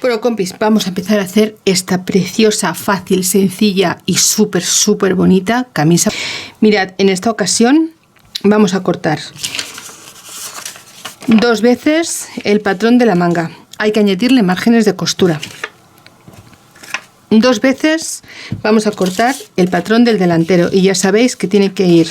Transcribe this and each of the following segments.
Bueno, compis, vamos a empezar a hacer esta preciosa, fácil, sencilla y súper bonita camisa. Mirad, en esta ocasión vamos a cortar 2 veces el patrón de la manga. Hay que añadirle márgenes de costura. 2 veces vamos a cortar el patrón del delantero y ya sabéis que tiene que ir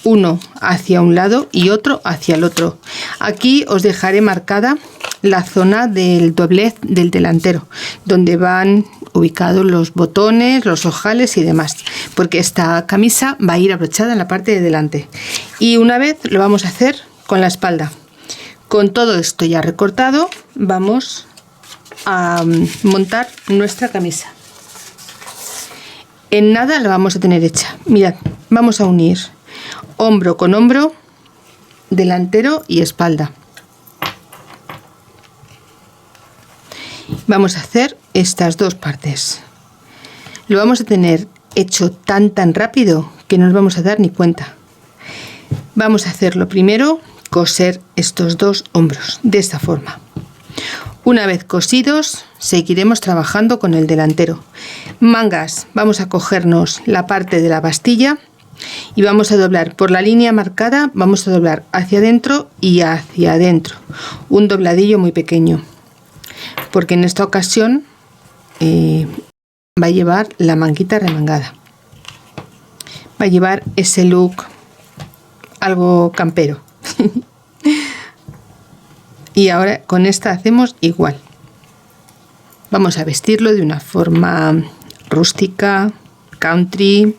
uno hacia un lado y otro hacia el otro. Aquí os dejaré marcada la zona del doblez del delantero, donde van ubicados los botones, los ojales y demás, porque esta camisa va a ir abrochada en la parte de delante. Y una vez lo vamos a hacer con la espalda. Con todo esto ya recortado, vamos a montar nuestra camisa. En nada la vamos a tener hecha. Mirad, vamos a unir hombro con hombro, delantero y espalda. Vamos a hacer estas dos partes. Lo vamos a tener hecho tan rápido que no nos vamos a dar ni cuenta. Vamos a hacerlo primero, coser estos dos hombros de esta forma. Una vez cosidos, seguiremos trabajando con el delantero. Mangas, vamos a cogernos la parte de la bastilla y vamos a doblar por la línea marcada, vamos a doblar hacia adentro y hacia adentro. Un dobladillo muy pequeño, porque en esta ocasión va a llevar la manguita remangada. Va a llevar ese look algo campero. Y ahora con esta hacemos igual. Vamos a vestirlo de una forma rústica, country,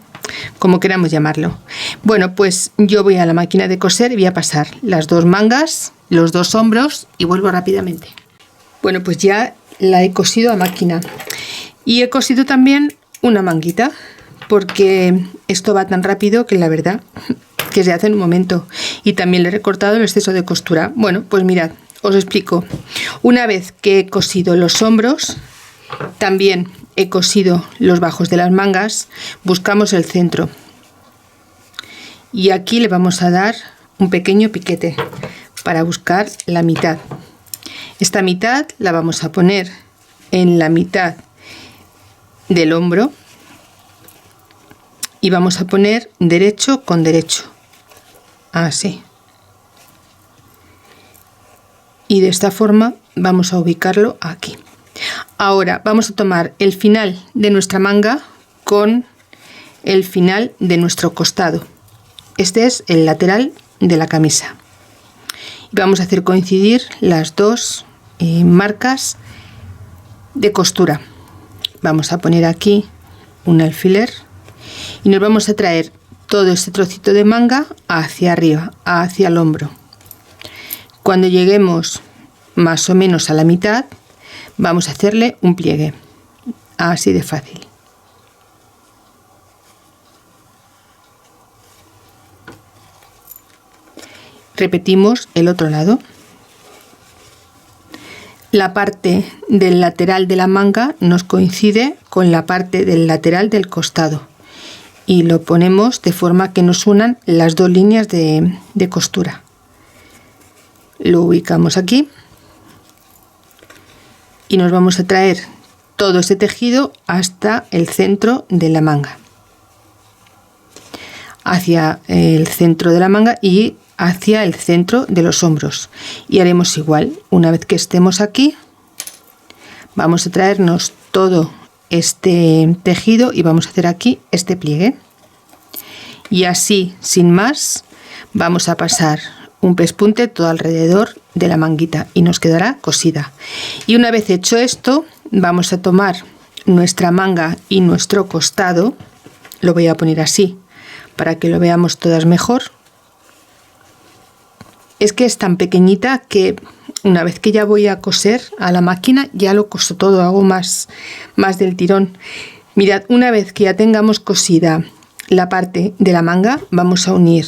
como queramos llamarlo. Bueno, pues yo voy a la máquina de coser y voy a pasar las dos mangas, los dos hombros y vuelvo rápidamente. Bueno, pues ya la he cosido a máquina y he cosido también una manguita, porque esto va tan rápido que la verdad que se hace en un momento, y también le he recortado el exceso de costura. Bueno, pues mirad, os explico. Una vez que he cosido los hombros, también he cosido los bajos de las mangas, buscamos el centro y aquí le vamos a dar un pequeño piquete para buscar la mitad. Esta mitad la vamos a poner en la mitad del hombro y vamos a poner derecho con derecho, así. Y de esta forma vamos a ubicarlo aquí. Ahora vamos a tomar el final de nuestra manga con el final de nuestro costado. Este es el lateral de la camisa. Y vamos a hacer coincidir las dos marcas de costura. Vamos a poner aquí un alfiler y nos vamos a traer todo este trocito de manga hacia arriba, hacia el hombro. Cuando lleguemos más o menos a la mitad, vamos a hacerle un pliegue, así de fácil. Repetimos el otro lado. La parte del lateral de la manga nos coincide con la parte del lateral del costado y lo ponemos de forma que nos unan las dos líneas de costura. Lo ubicamos aquí y nos vamos a traer todo ese tejido hasta el centro de la manga, hacia el centro de la manga y hacia el centro de los hombros, y haremos igual. Una vez que estemos aquí, vamos a traernos todo este tejido y vamos a hacer aquí este pliegue, y así sin más vamos a pasar un pespunte todo alrededor de la manguita y nos quedará cosida. Y una vez hecho esto, vamos a tomar nuestra manga y nuestro costado, lo voy a poner así para que lo veamos todas mejor. Es que es tan pequeñita que una vez que ya voy a coser a la máquina, ya lo coso todo, hago más del tirón. Mirad, una vez que ya tengamos cosida la parte de la manga, vamos a unir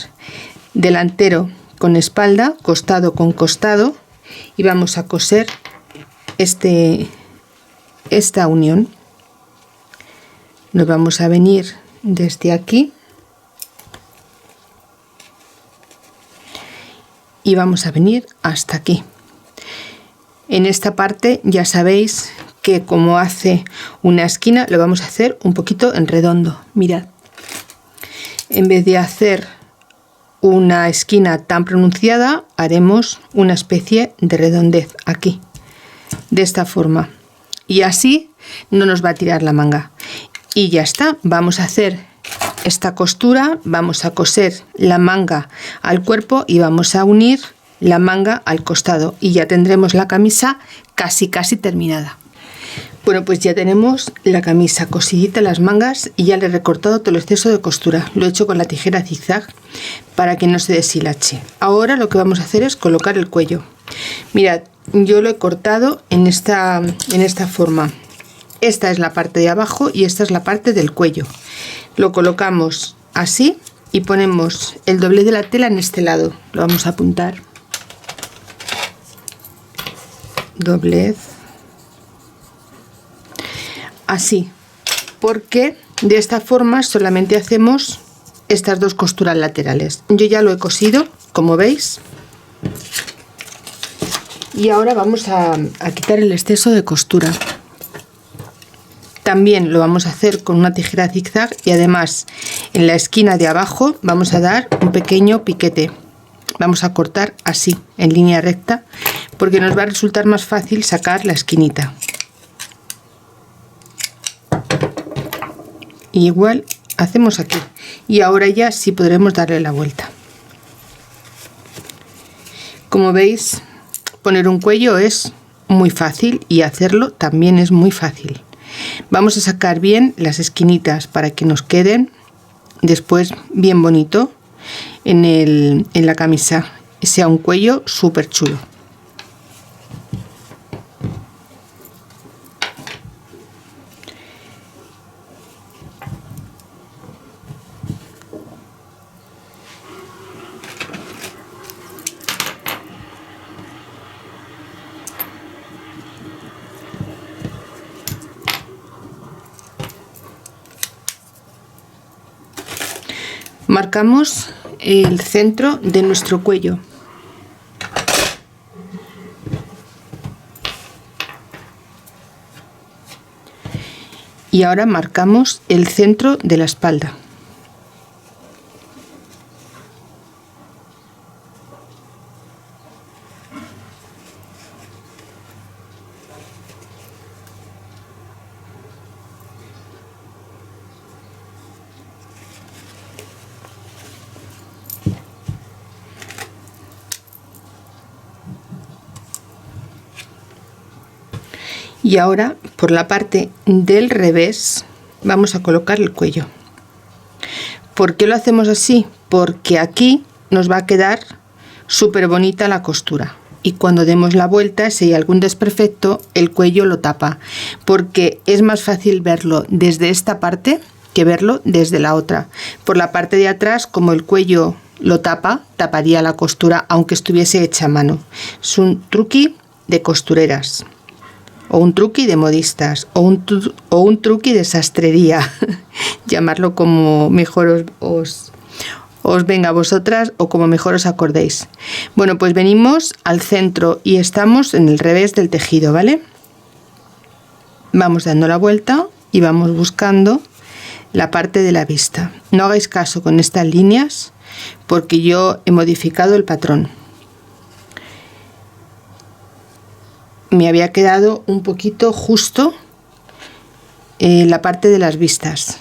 delantero con espalda, costado con costado, y vamos a coser esta unión. Nos vamos a venir desde aquí y vamos a venir hasta aquí. En esta parte ya sabéis que como hace una esquina lo vamos a hacer un poquito en redondo. Mirad, en vez de hacer una esquina tan pronunciada, haremos una especie de redondez aquí, de esta forma, y así no nos va a tirar la manga. Y ya está, vamos a hacer esta costura, vamos a coser la manga al cuerpo y vamos a unir la manga al costado y ya tendremos la camisa casi terminada. Bueno, pues ya tenemos la camisa cosidita, las mangas, y ya le he recortado todo el exceso de costura. Lo he hecho con la tijera zigzag para que no se deshilache. Ahora lo que vamos a hacer es colocar el cuello. Mirad, yo lo he cortado en esta forma. Esta es la parte de abajo y esta es la parte del cuello. Lo colocamos así y ponemos el doblez de la tela en este lado. Lo vamos a apuntar. Doblez. Así, porque de esta forma solamente hacemos estas dos costuras laterales. Yo ya lo he cosido, como veis, y ahora vamos a quitar el exceso de costura. También lo vamos a hacer con una tijera zigzag y además en la esquina de abajo vamos a dar un pequeño piquete. Vamos a cortar así, en línea recta, porque nos va a resultar más fácil sacar la esquinita. Y igual hacemos aquí, y ahora ya sí podremos darle la vuelta. Como veis, poner un cuello es muy fácil y hacerlo también es muy fácil. Vamos a sacar bien las esquinitas para que nos queden después bien bonito en la camisa, sea un cuello súper chulo. Marcamos el centro de nuestro cuello. Y ahora marcamos el centro de la espalda. Y ahora por la parte del revés vamos a colocar el cuello. ¿Por qué lo hacemos así? Porque aquí nos va a quedar súper bonita la costura y cuando demos la vuelta, si hay algún desperfecto, el cuello lo tapa, porque es más fácil verlo desde esta parte que verlo desde la otra. Por la parte de atrás, como el cuello lo tapa, taparía la costura aunque estuviese hecha a mano. Es un truqui de costureras, o un truqui de modistas, o un truqui de sastrería, llamarlo como mejor os venga a vosotras o como mejor os acordéis. Bueno, pues venimos al centro y estamos en el revés del tejido, ¿vale? Vamos dando la vuelta y vamos buscando la parte de la vista. No hagáis caso con estas líneas porque yo he modificado el patrón. Me había quedado un poquito justo la parte de las vistas.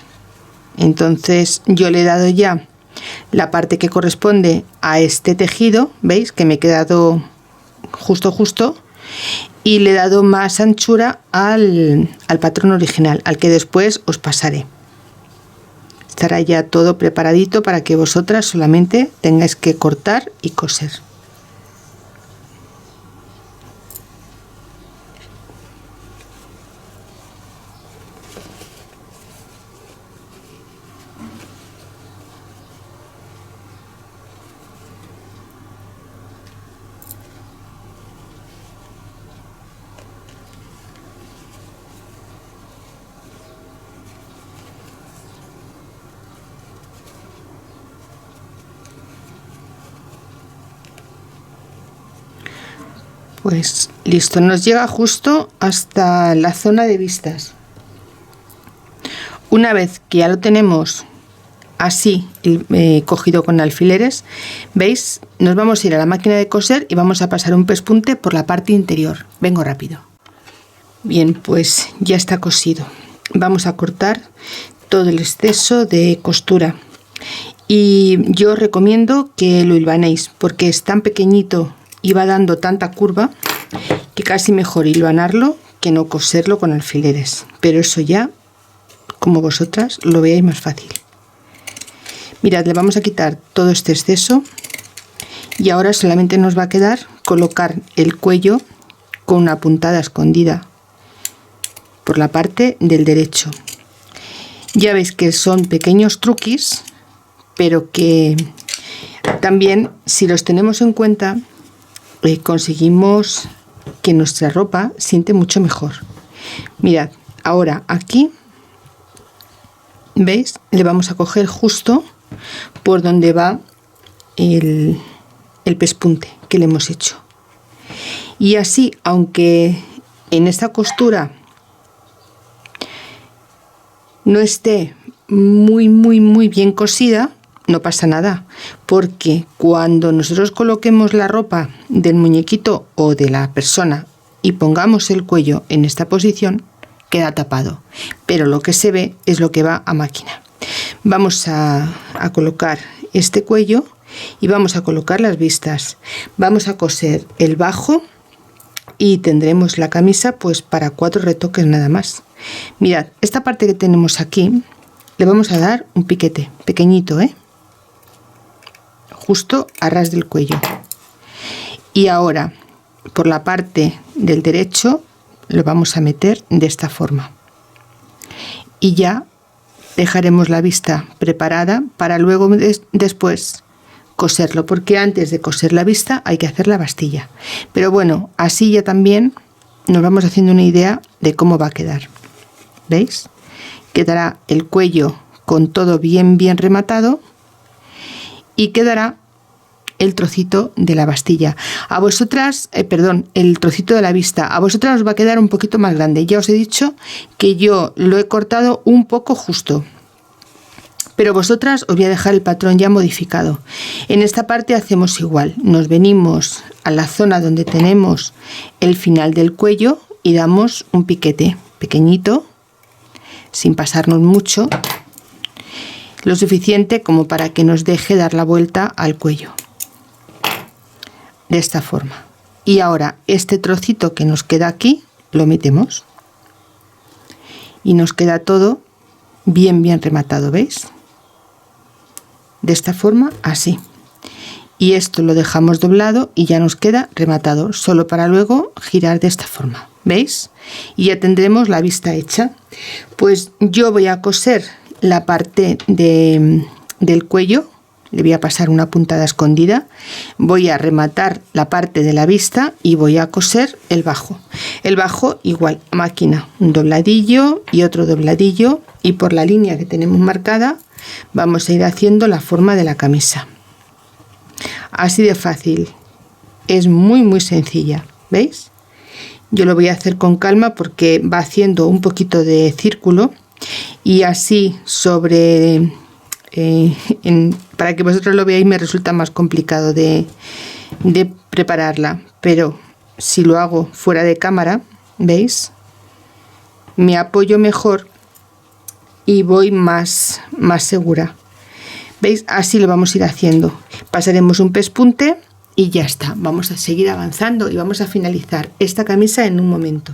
Entonces yo le he dado ya la parte que corresponde a este tejido, veis que me he quedado justo, y le he dado más anchura al patrón original, al que después os pasaré. Estará ya todo preparadito para que vosotras solamente tengáis que cortar y coser. Pues listo, nos llega justo hasta la zona de vistas. Una vez que ya lo tenemos así cogido con alfileres, veis, nos vamos a ir a la máquina de coser y vamos a pasar un pespunte por la parte interior. Vengo rápido. Bien, pues ya está cosido. Vamos a cortar todo el exceso de costura y yo os recomiendo que lo hilvanéis porque es tan pequeñito y va dando tanta curva que casi mejor hilvanarlo que no coserlo con alfileres, pero eso ya como vosotras lo veáis más fácil. Mirad, le vamos a quitar todo este exceso y ahora solamente nos va a quedar colocar el cuello con una puntada escondida por la parte del derecho. Ya veis que son pequeños truquis, pero que también si los tenemos en cuenta conseguimos que nuestra ropa siente mucho mejor. Mirad, ahora aquí veis, le vamos a coger justo por donde va el pespunte que le hemos hecho, y así, aunque en esta costura no esté muy bien cosida, no pasa nada, porque cuando nosotros coloquemos la ropa del muñequito o de la persona y pongamos el cuello en esta posición, queda tapado, pero lo que se ve es lo que va a máquina. Vamos a colocar este cuello y vamos a colocar las vistas. Vamos a coser el bajo y tendremos la camisa pues para 4 retoques nada más. Mirad, esta parte que tenemos aquí le vamos a dar un piquete pequeñito, justo a ras del cuello, y ahora por la parte del derecho lo vamos a meter de esta forma y ya dejaremos la vista preparada para luego después coserlo, porque antes de coser la vista hay que hacer la bastilla, pero bueno, así ya también nos vamos haciendo una idea de cómo va a quedar. ¿Veis? Quedará el cuello con todo bien rematado y quedará el trocito de la bastilla. A vosotras, el trocito de la vista, a vosotras os va a quedar un poquito más grande. Ya os he dicho que yo lo he cortado un poco justo, pero vosotras os voy a dejar el patrón ya modificado. En esta parte hacemos igual, nos venimos a la zona donde tenemos el final del cuello y damos un piquete pequeñito, sin pasarnos mucho, lo suficiente como para que nos deje dar la vuelta al cuello, de esta forma. Y ahora este trocito que nos queda aquí lo metemos y nos queda todo bien rematado, ¿veis? De esta forma, así, y esto lo dejamos doblado y ya nos queda rematado, solo para luego girar de esta forma, ¿veis? Y ya tendremos la vista hecha. Pues yo voy a coser la parte del cuello, le voy a pasar una puntada escondida, voy a rematar la parte de la vista y voy a coser el bajo. El bajo igual, a máquina, un dobladillo y otro dobladillo, y por la línea que tenemos marcada vamos a ir haciendo la forma de la camisa. Así de fácil, es muy sencilla, ¿veis? Yo lo voy a hacer con calma porque va haciendo un poquito de círculo y así sobre para que vosotros lo veáis me resulta más complicado de prepararla, pero si lo hago fuera de cámara, ¿veis? Me apoyo mejor y voy más segura. ¿Veis? Así lo vamos a ir haciendo. Pasaremos un pespunte y ya está. Vamos a seguir avanzando y vamos a finalizar esta camisa en un momento.